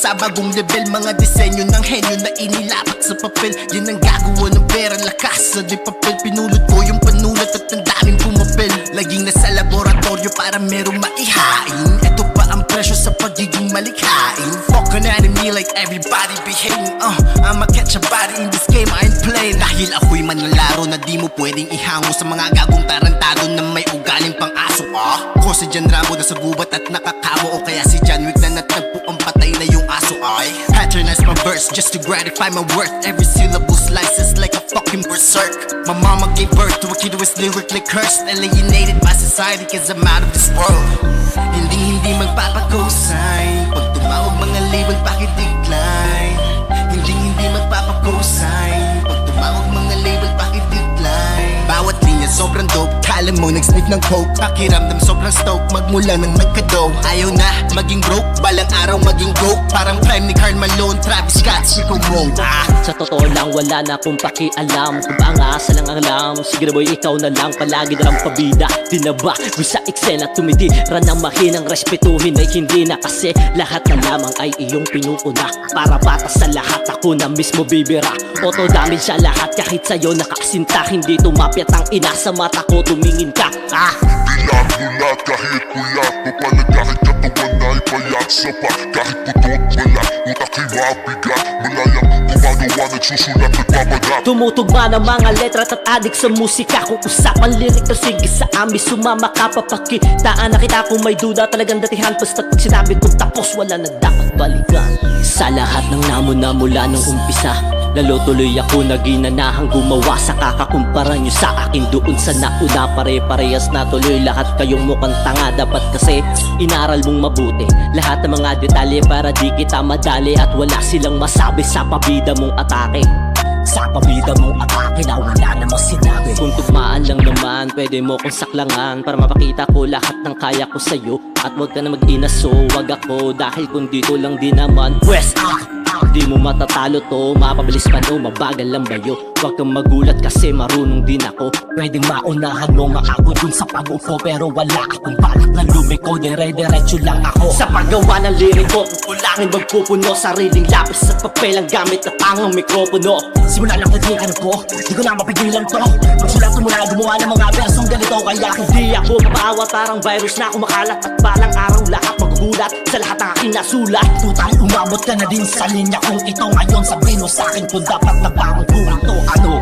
sa bagong level. Mga disenyo ng henyo na inilapat sa papel. Yan ang gagawa ng pera, lakas sa di papel. Pinulot ko yung panulat at ang daming pumapel. Laging nasa laboratorio para merong maihain. Ito pa ang presyo sa pagiging malikhain. Fuck an enemy like everybody behaving. I'ma catch a body in this game, I ain't playing. Dahil ako'y manlalaro na di mo pwedeng ihango sa mga gagong tarantado na may ugaling pang aso. Ko si John Rambo na sa gubat at nakakawa, o kaya si John Wick na natagpo ang patay na yung aso. I patronize my verse just to gratify my worth. Every syllable slices like a fucking berserk. My mama gave birth to a kid who was lyrically cursed, alienated by society cause I'm out of this world. Hindi magpapakusay pag tumawag mga label pakidecline. Hindi magpapakusay pag tumawag mga label pakidecline. Bawat linya sobrang dope, kala mo nag-sniff ng coke. Pakiramdam sobrang stoke, magmula nang nagka-dope. Ayaw na maging broke, balang araw maging goat. Parang prime ni Karl Malone, Travis Scott, Chico Mo. Sa totoo lang wala na akong pakialam kung ba ang asa lang ang alam. Sige na boy, ikaw na lang palagi na lang pabida. Di na ba sa eksena tumitira ng mahinang respetuhin ay hindi na, kasi lahat na lamang ay iyong pinuuna. Para batas sa lahat ako na mismo bibira. Auto damage sa lahat kahit sa'yo nakasinta. Hindi tumapyat ang ina sa mata ko, tumingin ka. Bilang mulat kahit kulat, papalag kahit katawan ay payat. Sapat kahit putot malat, utak ay mabigat. Malayang gumagawa, nagsusulat, nagbabagat. Tumutugma ng mga letra at adik sa musika. Kung usapan lirik sige sa amin sumama ka. Papakitaan na kita kung may duda, talagang datihan. Basta pag sinabi kong tapos wala na dapat balikan. Sa lahat ng namon na mula nung umpisa, lalo tuloy ako na ginanahang gumawa. Sa kakakumpara nyo sa akin doon sa nauna, pare-parehas na tuloy lahat kayong mukhang tanga. Dapat kasi inaral mong mabuti lahat ng mga detalye para di kita madali. At wala silang masabi sa pabida mong atake. Sa pabida mong atake na wala namang sinabi. Kung tugmaan lang naman, pwede mo kong saklangan para mapakita ko lahat ng kaya ko sa'yo. At wag ka na mag-inaso, wag ako. Dahil kung dito lang din naman, pwes di mo matatalo to. Mapabilis pa no, mabagal lang bayo. Huwag kang magulat kasi marunong din ako. Pwedeng maunahan mo maabot dun sa pag-upo, pero wala akong balak na lumiko. Dire-diretso lang ako sa paggawa ng liriko. Kulangin magpupuno, sariling lapis at papel ang gamit na tangang mikropono. Simula lang naging ko, di ko na mapigilan to. Magsulat ko muna gumawa ng mga bersong ganito. Kaya hindi ako mapaawa, parang virus na kumakalat. At balang araw lahat magugulat sa lahat ng aking nasulat. Tutang umabot ka na din sa linya kung ito ngayon. Sabihin mo sa'kin kung dapat nagpapagbuhan to. Ano?